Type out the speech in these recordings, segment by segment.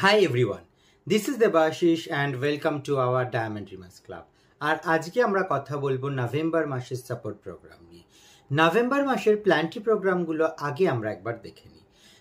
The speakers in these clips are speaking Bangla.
Hi everyone, this is Debashish and welcome to our Diamond Dreamers Club. আর আজকে আমরা কথা বলবো নভেম্বর মাসের সাপোর্ট প্রোগ্রাম নিয়ে। নভেম্বর মাসের প্ল্যান্টি প্রোগ্রামগুলো আগে আমরা একবার দেখে নিই।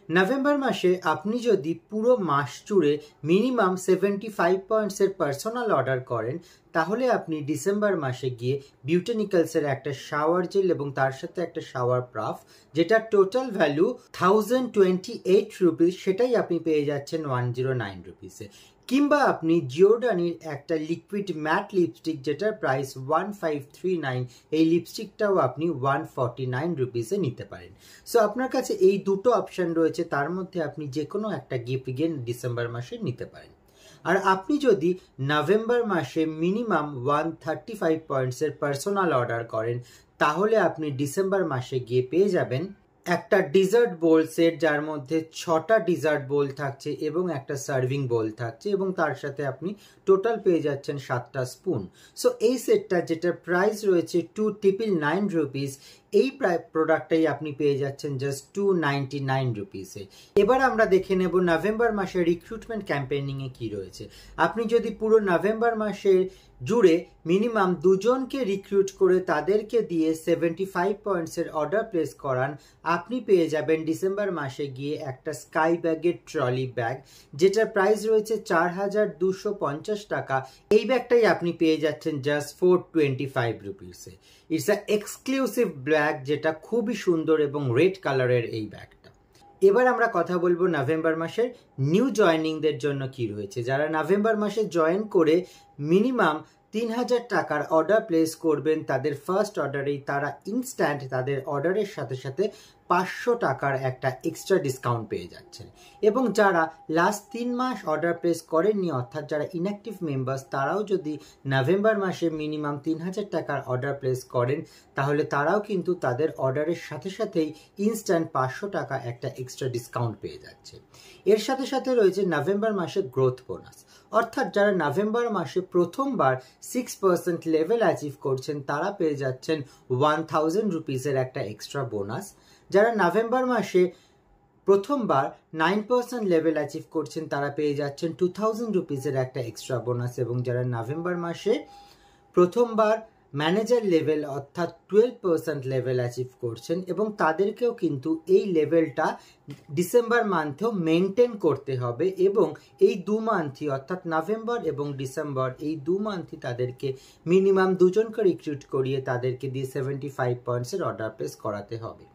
নভেম্বর মাসে আপনি যদি পুরো মাস জুড়ে মিনিমাম 75 পয়েন্টসের পার্সোনাল অর্ডার করেন, তাহলে আপনি ডিসেম্বর মাসে গিয়ে বিউটেনিক্যালসের একটা শাওয়ার জেল এবং তার সাথে একটা শাওয়ার প্রাফ, যেটা টোটাল ভ্যালু 1028 রুপিস, সেটাই আপনি পেয়ে যাচ্ছেন 109 রুপিসে। কিংবা আপনি জিওডানির একটা লিকুইড ম্যাট লিপস্টিক যেটার প্রাইস 1539, এই লিপস্টিকটাও আপনি 149 রুপিসে নিতে পারেন। সো আপনার কাছে এই দুটো অপশান রয়েছে, তার মধ্যে আপনি যে কোনো একটা গিফট গেন ডিসেম্বর মাসে নিতে পারেন। আর আপনি যদি নভেম্বর মাসে মিনিমাম 135 পয়েন্টসের পার্সোনাল অর্ডার করেন, তাহলে আপনি ডিসেম্বর মাসে গিয়ে পেয়ে যাবেন একটা ডিজার্ট বোল সেট, যার মধ্যে 6টা ডিজার্ট বোল থাকছে এবং একটা সার্ভিং বোল থাকছে, এবং তার সাথে আপনি টোটাল পেয়ে যাচ্ছেন 7টা স্পুন। সো এই সেটটা যেটার প্রাইস রয়েছে 299 রুপিস, এই প্রোডাক্টটাই আপনি পেয়ে যাচ্ছেন জাস্ট 299 রুপিসে। এবার আমরা দেখে নেব নভেম্বর মাসের রিক্রুটমেন্ট ক্যাম্পেইনিংয়ে কি রয়েছে। আপনি যদি পুরো নভেম্বর মাসের জুড়ে মিনিমাম 2জনকে রিক্রুট করে তাদেরকে দিয়ে 75 পয়েন্টসের অর্ডার প্লেস করান, আপনি পেয়ে যাবেন ডিসেম্বর মাসে গিয়ে একটা স্কাই ব্যাগের ট্রলি ব্যাগ, যেটার প্রাইস রয়েছে 4250 টাকা। এই ব্যাগটাই আপনি পেয়ে যাচ্ছেন জাস্ট 425 রুপিসে। ইটস আ এক্সক্লুসিভ ব্যাগ, যেটা খুবই সুন্দর এবং রেড কালারের এই ব্যাগটা। এবার আমরা কথা বলবো নভেম্বর মাসের নিউ জয়েনিংদের জন্য কি রয়েছে। যারা নভেম্বর মাসে জয়েন করে মিনিমাম 3000 টাকার অর্ডার প্লেস করবেন, তাদের ফার্স্ট অর্ডারেই তারা ইনস্ট্যান্ট তাদের অর্ডারের সাথে সাথে 500 টাকার একটা এক্সট্রা ডিসকাউন্ট পেয়ে যাচ্ছেন। এবং যারা লাস্ট 3 মাস অর্ডার প্লেস করেননি, অর্থাৎ যারা ইনঅ্যাক্টিভ মেম্বার্স, তারাও যদি নভেম্বর মাসে মিনিমাম 3000 টাকার অর্ডার প্লেস করেন, তাহলে তারাও কিন্তু তাদের অর্ডারের সাথে সাথেই ইনস্ট্যান্ট 500 টাকা একটা এক্সট্রা ডিসকাউন্ট পেয়ে যাচ্ছে। এর সাথে সাথে রয়েছে নভেম্বর মাসে গ্রোথ বোনাস, অর্থাৎ যারা নভেম্বর মাসে প্রথমবার 6% লেভেল অ্যাচিভ করছেন, তারা পেয়ে যাচ্ছেন 1000 রুপিসের একটা এক্সট্রা বোনাস। যারা নভেম্বর মাসে প্রথমবার 9% লেভেল অ্যাচিভ করছেন, তারা পেয়ে যাচ্ছেন 2000 রুপিসের একটা এক্সট্রা বোনাস। এবং যারা নভেম্বর মাসে প্রথমবার ম্যানেজার লেভেল অর্থাৎ 12% লেভেল অ্যাচিভ করছেন, এবং তাদেরকেও কিন্তু এই লেভেলটা ডিসেম্বর মান্থেও মেনটেন করতে হবে, এবং এই 2 মান্থই অর্থাৎ নভেম্বর এবং ডিসেম্বর এই 2 মান্থই তাদেরকে মিনিমাম 2জনকে রিক্রুট করিয়ে তাদেরকে দিয়ে 75 পয়েন্টসের অর্ডার প্লেস করাতে হবে।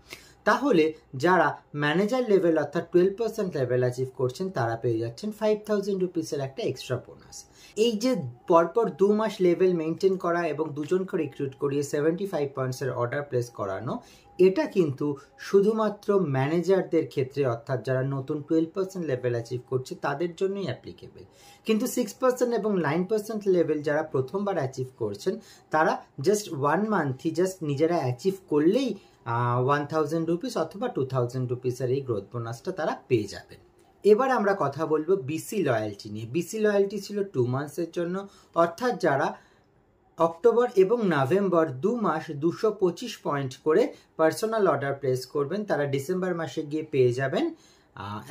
তাহলে যারা ম্যানেজার লেভেল অর্থাৎ 12% লেভেল অ্যাচিভ করছেন, তারা পেয়ে যাচ্ছেন 5000 রুপিসের একটা এক্সট্রা বোনাস। এই যে পরপর 2 মাস লেভেল মেনটেন করা এবং 2জনকে রিক্রুট করিয়ে 75 পয়েন্টসের অর্ডার প্লেস করানো, এটা কিন্তু শুধুমাত্র ম্যানেজারদের ক্ষেত্রে, অর্থাৎ যারা নতুন 12% লেভেল অ্যাচিভ করছে তাদের জন্যই অ্যাপ্লিকেবল। কিন্তু 6% এবং 9% লেভেল যারা প্রথমবার অ্যাচিভ করছেন, তারা জাস্ট 1 মান্থই জাস্ট নিজেরা অ্যাচিভ করলেই 1000 রুপিস অথবা 2000 রুপিসের এই গ্রোথ বোনাসটা তারা পেয়ে যাবেন। এবার আমরা কথা বলবো বিসি লয়্যালটি নিয়ে। বিসি লয়্যালটি ছিল 2 মান্থসের জন্য, অর্থাৎ যারা অক্টোবর এবং নভেম্বর 2 মাস 225 পয়েন্ট করে পার্সোনাল অর্ডার প্লেস করবেন, তারা ডিসেম্বর মাসে গিয়ে পেয়ে যাবেন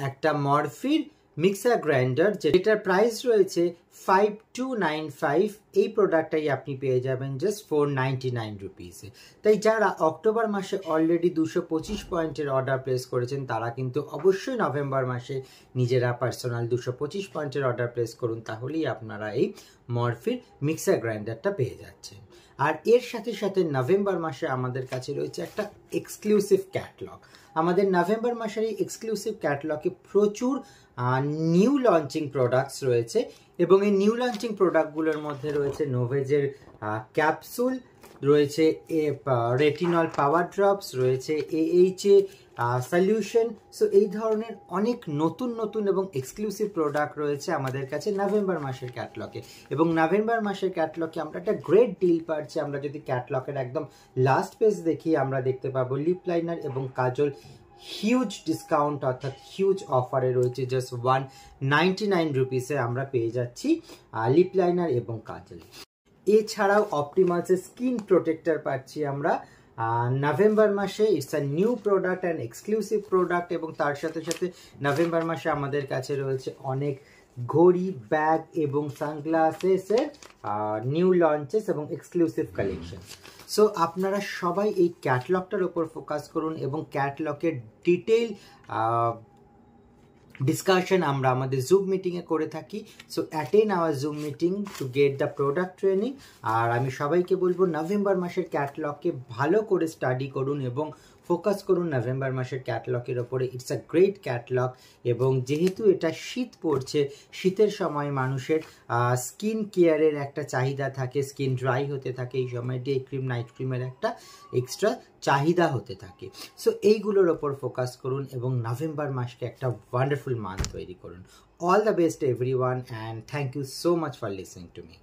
একটা মরফির মিক্সার গ্রাইন্ডার, যেটার প্রাইস রয়েছে 5295। এই প্রোডাক্টটাই আপনি পেয়ে যাবেন জাস্ট 499 রুপিসে। তাই যারা অক্টোবর মাসে অলরেডি 225 পয়েন্টের অর্ডার প্লেস করেছেন, তারা কিন্তু অবশ্যই নভেম্বর মাসে নিজেরা পার্সোনাল 225 পয়েন্টের অর্ডার প্লেস করুন, তাহলেই আপনারা এই মরফির মিক্সার গ্রাইন্ডারটা পেয়ে যাচ্ছেন। আর এর সাথে সাথে নভেম্বর মাসে আমাদের কাছে রয়েছে একটা এক্সক্লুসিভ ক্যাটলগ। আমাদের নভেম্বর মাসের এই এক্সক্লুসিভ ক্যাটলগে প্রচুর নিউ লঞ্চিং প্রোডাক্টস রয়েছে, এবং এই নিউ লঞ্চিং প্রোডাক্টগুলোর মধ্যে রয়েছে নোভেজের ক্যাপসুল, রয়েছে রেটিনল পাওয়ার ড্রপস, রয়েছে AHA সলিউশন। সো এই ধরনের অনেক নতুন নতুন এবং এক্সক্লুসিভ প্রোডাক্ট রয়েছে আমাদের কাছে নভেম্বর মাসের ক্যাটলগে। এবং নভেম্বর মাসের ক্যাটলগে আমরা একটা গ্রেট ডিল পাচ্ছি। আমরা যদি ক্যাটলগের একদম লাস্ট পেজ দেখি, আমরা দেখতে পাবো লিপ লাইনার এবং কাজল হিউজ ডিসকাউন্ট অর্থাৎ হিউজ অফারে রয়েছে। জাস্ট 199 রুপিসে আমরা পেয়ে যাচ্ছি লিপ লাইনার এবং কাজল। এছাড়াও অপটিমালসের স্কিন প্রোটেক্টর পাচ্ছি আমরা নভেম্বর মাসে। It's a new product and exclusive product, এবং তার সাথে সাথে নভেম্বর মাসে আমাদের কাছে রয়েছে অনেক ঘড়ি, ব্যাগ এবং সানগ্লাসেসের নিউ লঞ্চেস এবং এক্সক্লুসিভ কালেকশন। সো আপনারা সবাই এই ক্যাটলগটার ওপর ফোকাস করুন এবং ক্যাটলগের ডিটেইল ডিসকাশন আমরা আমাদের জুম মিটিংয়ে করে থাকি। So attend our Zoom meeting to get the product training. আর আমি সবাইকে বলবো নভেম্বর মাসের ক্যাটলগকে ভালো করে স্টাডি করুন এবং ফোকাস করুন নভেম্বর মাসের ক্যাটলগের ওপরে। ইটস আ গ্রেট ক্যাটলগ এবং যেহেতু এটা শীত পড়ছে, শীতের সময় মানুষের স্কিন কেয়ারের একটা চাহিদা থাকে, স্কিন ড্রাই হতে থাকে, এই সময় ডে ক্রিম নাইট ক্রিমের একটা এক্সট্রা চাহিদা হতে থাকে। সো এইগুলোর ওপর ফোকাস করুন এবং নভেম্বর মাসকে একটা ওয়ান্ডারফুল মান্থ তৈরি করুন। All the best everyone, and thank you so much for listening to me.